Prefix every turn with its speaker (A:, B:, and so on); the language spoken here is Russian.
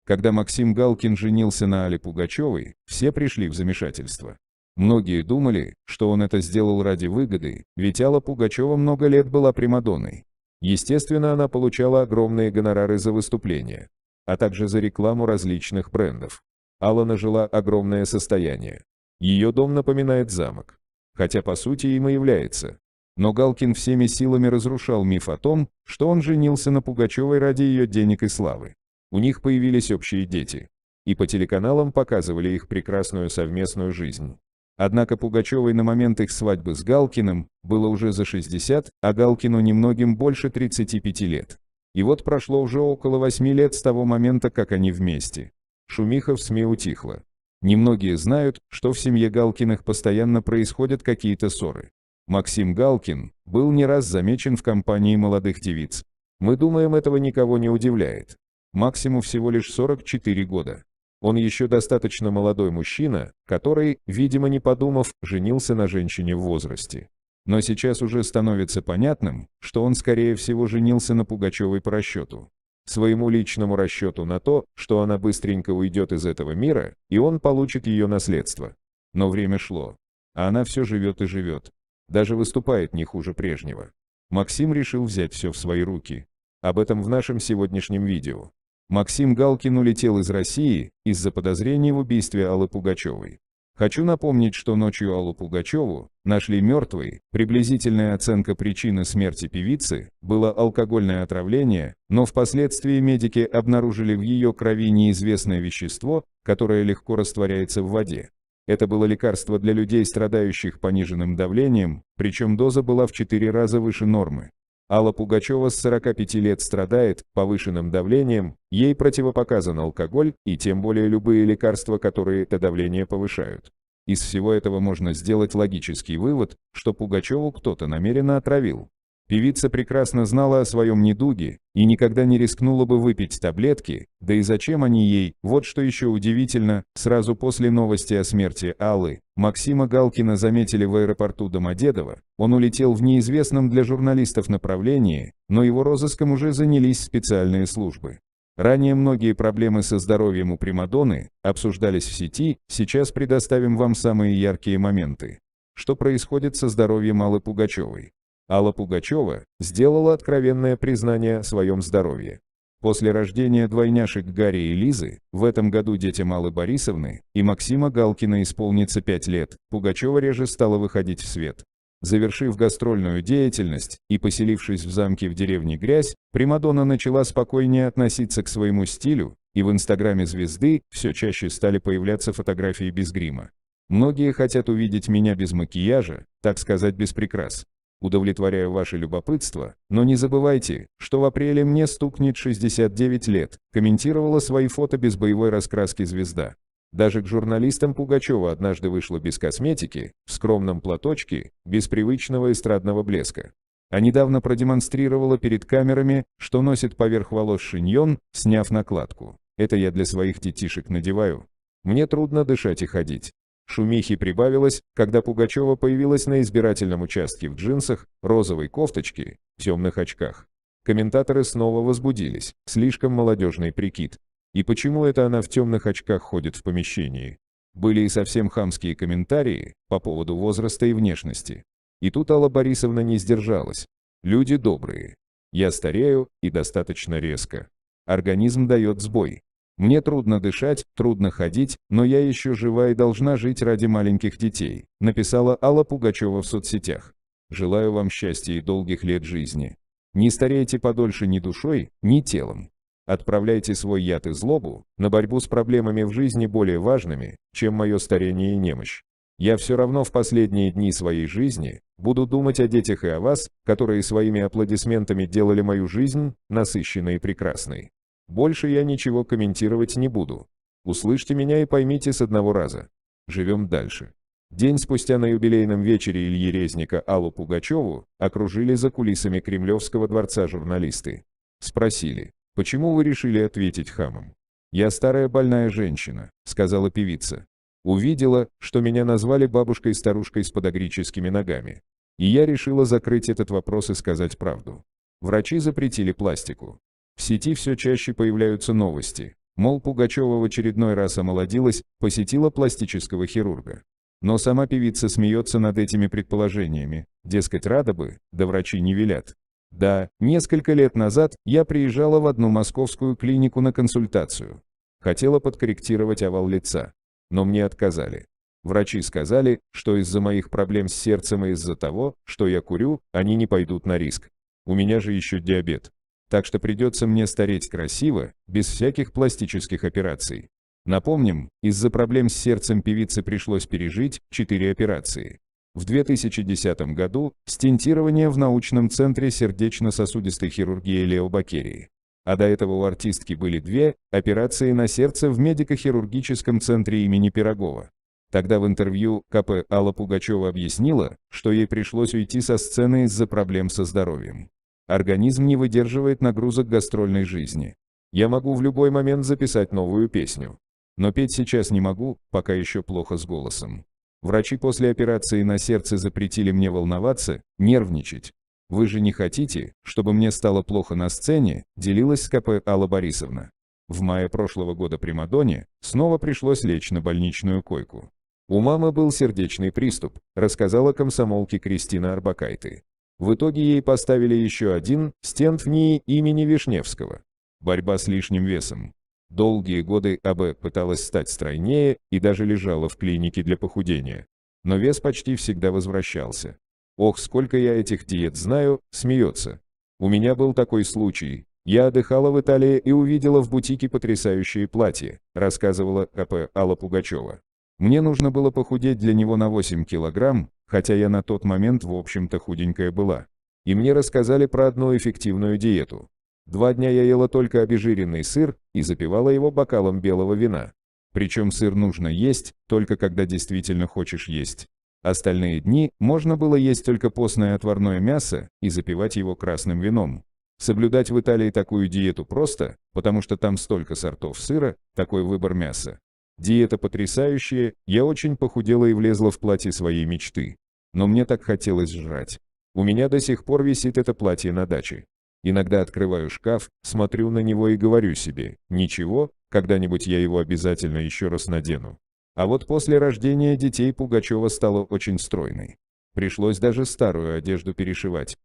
A: Когда Максим Галкин женился на Алле Пугачевой, все пришли в замешательство. Многие думали, что он это сделал ради выгоды, ведь Алла Пугачева много лет была примадонной. Естественно, она получала огромные гонорары за выступления, а также за рекламу различных брендов. Алла нажила огромное состояние. Ее дом напоминает замок, хотя по сути им и является. Но Галкин всеми силами разрушал миф о том, что он женился на Пугачевой ради ее денег и славы. У них появились общие дети, и по телеканалам показывали их прекрасную совместную жизнь. Однако Пугачевой на момент их свадьбы с Галкиным было уже за 60, а Галкину немногим больше 35 лет. И вот прошло уже около 8 лет с того момента, как они вместе. Шумиха в СМИ утихла. Немногие знают, что в семье Галкиных постоянно происходят какие-то ссоры. Максим Галкин был не раз замечен в компании молодых девиц. Мы думаем, этого никого не удивляет. Максиму всего лишь 44 года. Он еще достаточно молодой мужчина, который, видимо не подумав, женился на женщине в возрасте. Но сейчас уже становится понятным, что он скорее всего женился на Пугачевой по расчету. Своему личному расчету на то, что она быстренько уйдет из этого мира, и он получит ее наследство. Но время шло, а она все живет и живет. Даже выступает не хуже прежнего. Максим решил взять все в свои руки. Об этом в нашем сегодняшнем видео. Максим Галкин улетел из России из-за подозрений в убийстве Аллы Пугачевой. Хочу напомнить, что ночью Аллу Пугачеву нашли мертвой. Приблизительная оценка причины смерти певицы было алкогольное отравление, но впоследствии медики обнаружили в ее крови неизвестное вещество, которое легко растворяется в воде. Это было лекарство для людей, страдающих пониженным давлением, причем доза была в 4 раза выше нормы. Алла Пугачева с 45 лет страдает повышенным давлением, ей противопоказан алкоголь и тем более любые лекарства, которые это давление повышают. Из всего этого можно сделать логический вывод, что Пугачеву кто-то намеренно отравил. Певица прекрасно знала о своем недуге и никогда не рискнула бы выпить таблетки, да и зачем они ей. Вот что еще удивительно, сразу после новости о смерти Аллы, Максима Галкина заметили в аэропорту Домодедово. Он улетел в неизвестном для журналистов направлении, но его розыском уже занялись специальные службы. Ранее многие проблемы со здоровьем у примадонны обсуждались в сети, сейчас предоставим вам самые яркие моменты. Что происходит со здоровьем Аллы Пугачевой? Алла Пугачева сделала откровенное признание о своем здоровье. После рождения двойняшек Гарри и Лизы, в этом году детям Аллы Борисовны и Максима Галкина исполнится 5 лет, Пугачева реже стала выходить в свет. Завершив гастрольную деятельность и поселившись в замке в деревне Грязь, примадонна начала спокойнее относиться к своему стилю, и в инстаграме звезды все чаще стали появляться фотографии без грима. Многие хотят увидеть меня без макияжа, так сказать, без прикрас. Удовлетворяю ваше любопытство, но не забывайте, что в апреле мне стукнет 69 лет, комментировала свои фото без боевой раскраски звезда. Даже к журналистам Пугачева однажды вышла без косметики, в скромном платочке, без привычного эстрадного блеска. А недавно продемонстрировала перед камерами, что носит поверх волос шиньон, сняв накладку. Это я для своих детишек надеваю. Мне трудно дышать и ходить. Шумихи прибавилось, когда Пугачева появилась на избирательном участке в джинсах, розовой кофточке, темных очках. Комментаторы снова возбудились, слишком молодежный прикид. И почему это она в темных очках ходит в помещении? Были и совсем хамские комментарии по поводу возраста и внешности. И тут Алла Борисовна не сдержалась. Люди добрые. Я старею, и достаточно резко. Организм дает сбой. Мне трудно дышать, трудно ходить, но я еще жива и должна жить ради маленьких детей, написала Алла Пугачева в соцсетях. Желаю вам счастья и долгих лет жизни. Не старейте подольше ни душой, ни телом. Отправляйте свой яд и злобу на борьбу с проблемами в жизни более важными, чем мое старение и немощь. Я все равно в последние дни своей жизни буду думать о детях и о вас, которые своими аплодисментами делали мою жизнь насыщенной и прекрасной. Больше я ничего комментировать не буду. Услышьте меня и поймите с одного раза. Живем дальше. День спустя на юбилейном вечере Ильи Резника Аллу Пугачеву окружили за кулисами Кремлевского дворца журналисты. Спросили, почему вы решили ответить хамом? «Я старая больная женщина», — сказала певица. «Увидела, что меня назвали бабушкой-старушкой с подагрическими ногами. И я решила закрыть этот вопрос и сказать правду. Врачи запретили пластику. В сети все чаще появляются новости, Мол, Пугачева в очередной раз омолодилась, посетила пластического хирурга. Но сама певица смеется над этими предположениями, дескать, рада бы, да врачи не велят. Да, несколько лет назад я приезжала в одну московскую клинику на консультацию. Хотела подкорректировать овал лица, но мне отказали. Врачи сказали, что из-за моих проблем с сердцем и из-за того, что я курю, они не пойдут на риск. У меня же еще диабет. Так что придется мне стареть красиво, без всяких пластических операций. Напомним, из-за проблем с сердцем певице пришлось пережить 4 операции. В 2010 году стентирование в научном центре сердечно-сосудистой хирургии Лео Бакерии. А до этого у артистки были 2 операции на сердце в медико-хирургическом центре имени Пирогова. Тогда в интервью КП Алла Пугачева объяснила, что ей пришлось уйти со сцены из-за проблем со здоровьем. Организм не выдерживает нагрузок гастрольной жизни. Я могу в любой момент записать новую песню. Но петь сейчас не могу, пока еще плохо с голосом. Врачи после операции на сердце запретили мне волноваться, нервничать. Вы же не хотите, чтобы мне стало плохо на сцене, делилась с КП Алла Борисовна. В мае прошлого года примадонне снова пришлось лечь на больничную койку. У мамы был сердечный приступ, рассказала комсомолке Кристина Арбакайте. В итоге ей поставили еще один стент в НИИ имени Вишневского. Борьба с лишним весом. Долгие годы АБ пыталась стать стройнее и даже лежала в клинике для похудения. Но вес почти всегда возвращался. Ох, сколько я этих диет знаю, смеется. У меня был такой случай. Я отдыхала в Италии и увидела в бутике потрясающие платья, рассказывала КП Алла Пугачева. Мне нужно было похудеть для него на 8 килограмм, хотя я на тот момент в общем-то худенькая была. И мне рассказали про одну эффективную диету. 2 дня я ела только обезжиренный сыр и запивала его бокалом белого вина. Причем сыр нужно есть, только когда действительно хочешь есть. Остальные дни можно было есть только постное отварное мясо и запивать его красным вином. Соблюдать в Италии такую диету просто, потому что там столько сортов сыра, такой выбор мяса. Диета потрясающая, я очень похудела и влезла в платье своей мечты. Но мне так хотелось жрать. У меня до сих пор висит это платье на даче. Иногда открываю шкаф, смотрю на него и говорю себе, ничего, когда-нибудь я его обязательно еще раз надену. А вот после рождения детей Пугачева стала очень стройной. Пришлось даже старую одежду перешивать.